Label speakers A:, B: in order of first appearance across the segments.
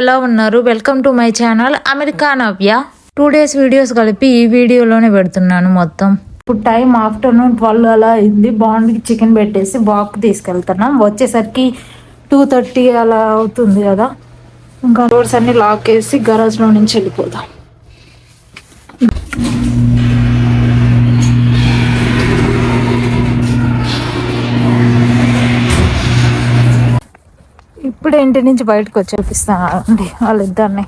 A: ఎలా ఉన్నారు? Welcome to my channel America Navya. 2 days videos కలిపి ఈ వీడియోలోనే పెడుతున్నాను మొత్తం. ఇప్పుడు టైం ఆఫ్టర్నూన్ 12 అలా అయింది. బాండ్కి చికెన్ పెట్టేసి బాక్కి తీసుకెళ్తున్నాం. వచ్చేసరికి 2:30 అలా అవుతుంది కదా. ఇంకా రోడ్స్ అన్ని లాక్ వేసి గరాజ్లో నుంచి వెళ్ళిపోదాం. ఇప్పుడు ఇంటి నుంచి బయటకు వచ్చి చూపిస్తాను వాళ్ళిద్దరిని.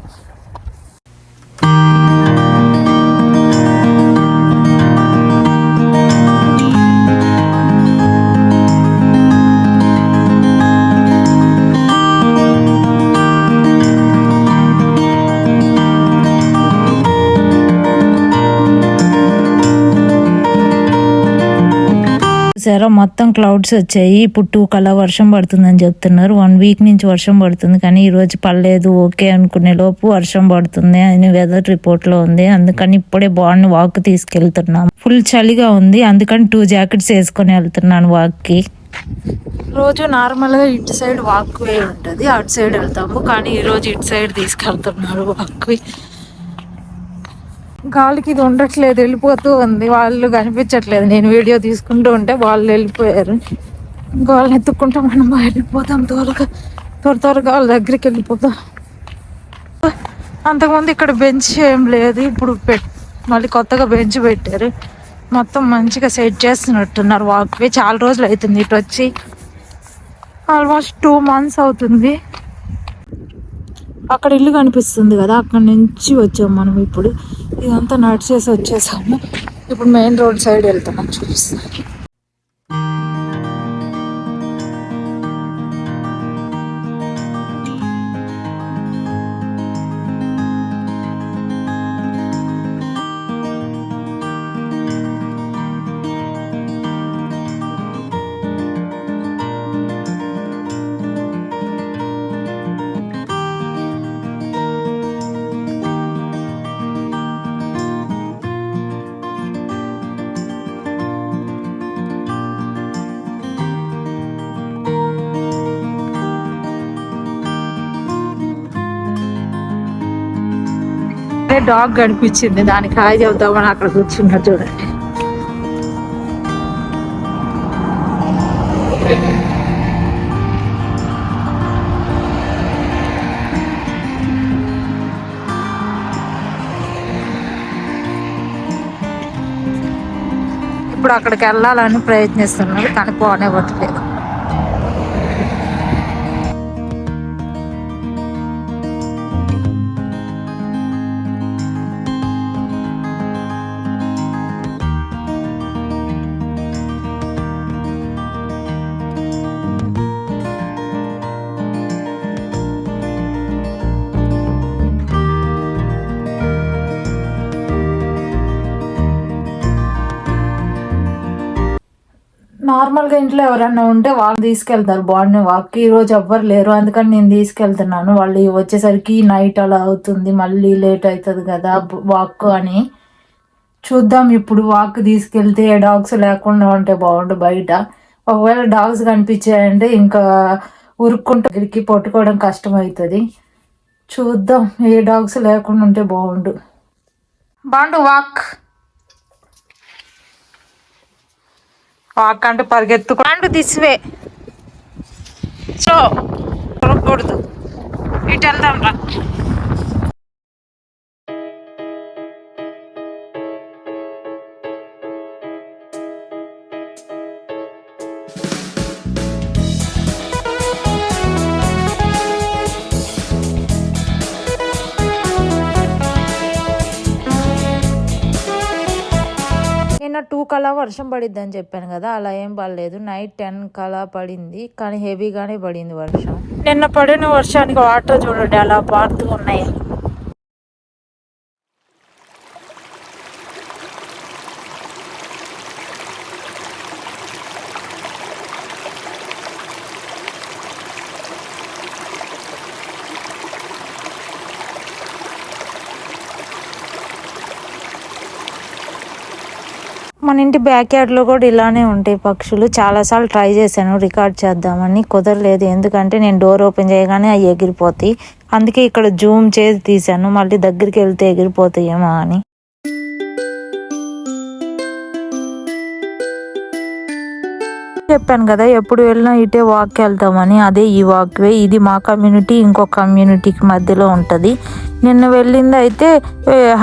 A: సరే మొత్తం క్లౌడ్స్ వచ్చాయి. ఇప్పుడు 2 కల్లా వర్షం పడుతుందని చెప్తున్నారు. 1 week నుంచి వర్షం పడుతుంది, కానీ ఈ రోజు పడలేదు. ఓకే అనుకునే లోపు వర్షం పడుతుంది అని వెదర్ రిపోర్ట్ లో ఉంది. అందుకని ఇప్పుడే బాండ్ వాక్ తీసుకెళ్తున్నాం. ఫుల్ చలిగా ఉంది, అందుకని 2 jackets వేసుకొని వెళ్తున్నాను వాక్ కి. రోజు నార్మల్ గా ఇటు సైడ్ వాక్ వే ఉంటుంది, అటు సైడ్ వెళ్తాము. కానీ ఈ రోజు ఇటు సైడ్ తీసుకెళ్తున్నారు వాక్ కి. గాలికి ఇది ఉండట్లేదు, వెళ్ళిపోతూ ఉంది. వాళ్ళు కనిపించట్లేదు. నేను వీడియో తీసుకుంటూ ఉంటే వాళ్ళు వెళ్ళిపోయారు. ఇంకా వాళ్ళని ఎత్తుక్కుంటా మనం వెళ్ళిపోతాం. త్వరగా వాళ్ళ దగ్గరికి వెళ్ళిపోతాం. అంతకుముందు ఇక్కడ బెంచ్ ఏం లేదు, ఇప్పుడు మళ్ళీ కొత్తగా బెంచ్ పెట్టారు. మొత్తం మంచిగా సెట్ చేస్తున్నట్టున్నారు. వాక్వే చాలా రోజులు అవుతుంది ఇటు వచ్చి, ఆల్మోస్ట్ 2 months అవుతుంది. అక్కడ ఇల్లు కనిపిస్తుంది కదా, అక్కడ నుంచి వచ్చాము మనం. ఇప్పుడు ఇదంతా నడిచేసి వచ్చేసాము. ఇప్పుడు మెయిన్ రోడ్ సైడ్ వెళ్తున్నాం, చూపిస్తాను. డాగ్ కనిపించింది, దానికి హాయ్ చెబుతామని అక్కడ కూర్చున్నా చూడండి. ఇప్పుడు అక్కడికి వెళ్ళాలని ప్రయత్నిస్తున్నాడు, కానీ పోనివ్వట్లేదు. నార్మల్గా ఇంట్లో ఎవరైనా ఉంటే వాళ్ళు తీసుకెళ్తారు బాండ్ని వాక్కి. ఈరోజు ఎవ్వరు లేరు, అందుకని నేను తీసుకెళ్తున్నాను. వాళ్ళు వచ్చేసరికి నైట్ అలా అవుతుంది, మళ్ళీ లేట్ అవుతుంది కదా వాక్ అని. చూద్దాం, ఇప్పుడు వాక్ తీసుకెళ్తే డాగ్స్ లేకుండా ఉంటే బాగుండు బయట. ఒకవేళ డాగ్స్ కనిపించాయంటే ఇంకా ఉరుక్కుంటూ దగ్గరికి పట్టుకోవడం కష్టం అవుతుంది. చూద్దాం, ఏ డాగ్స్ లేకుండా ఉంటే బాగుండు. బాండు వాక్ వాక్ అంటే పరిగెత్తుకుంటూ దిస్వే సో కొనకూడదు. ఇటు వెళ్దాం రా. నిన్న 2 కల్లా వర్షం పడిద్ది అని చెప్పాను కదా, అలా ఏం పడలేదు. నైట్ 10 కల్లా పడింది, కానీ హెవీగానే పడింది వర్షం. నిన్న పడిన వర్షానికి వాటర్ చూడండి అలా పారుతూ ఉన్నాయి. మన ఇంటి బ్యాక్ యార్డ్లో కూడా ఇలానే ఉంటాయి పక్షులు. చాలాసార్లు ట్రై చేశాను రికార్డ్ చేద్దామని, కుదరలేదు. ఎందుకంటే నేను డోర్ ఓపెన్ చేయగానే అవి ఎగిరిపోతాయి. అందుకే ఇక్కడ జూమ్ చేసి తీశాను, మళ్ళీ దగ్గరికి వెళ్తే ఎగిరిపోతాయేమో అని. చెప్పాను కదా ఎప్పుడు వెళ్ళినా ఇటే వాక్కి వెళ్తామని, అదే ఈ వాక్వే. ఇది మా కమ్యూనిటీ ఇంకో కమ్యూనిటీకి మధ్యలో ఉంటుంది. నిన్న వెళ్ళింది అయితే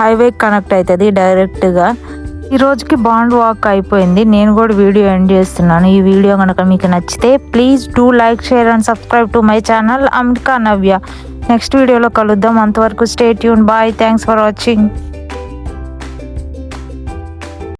A: హైవేకి కనెక్ట్ అవుతుంది డైరెక్ట్గా. ఈ రోజుకి బాండ్ వాక్ అయిపోయింది. నేను కూడా వీడియో ఎండ్ చేస్తున్నాను. ఈ వీడియో కనుక మీకు నచ్చితే please do like, share and subscribe to my channel Ambika Navya. Next వీడియోలో కలుద్దాం. అంతవరకు stay tune. Bye. Thanks for watching.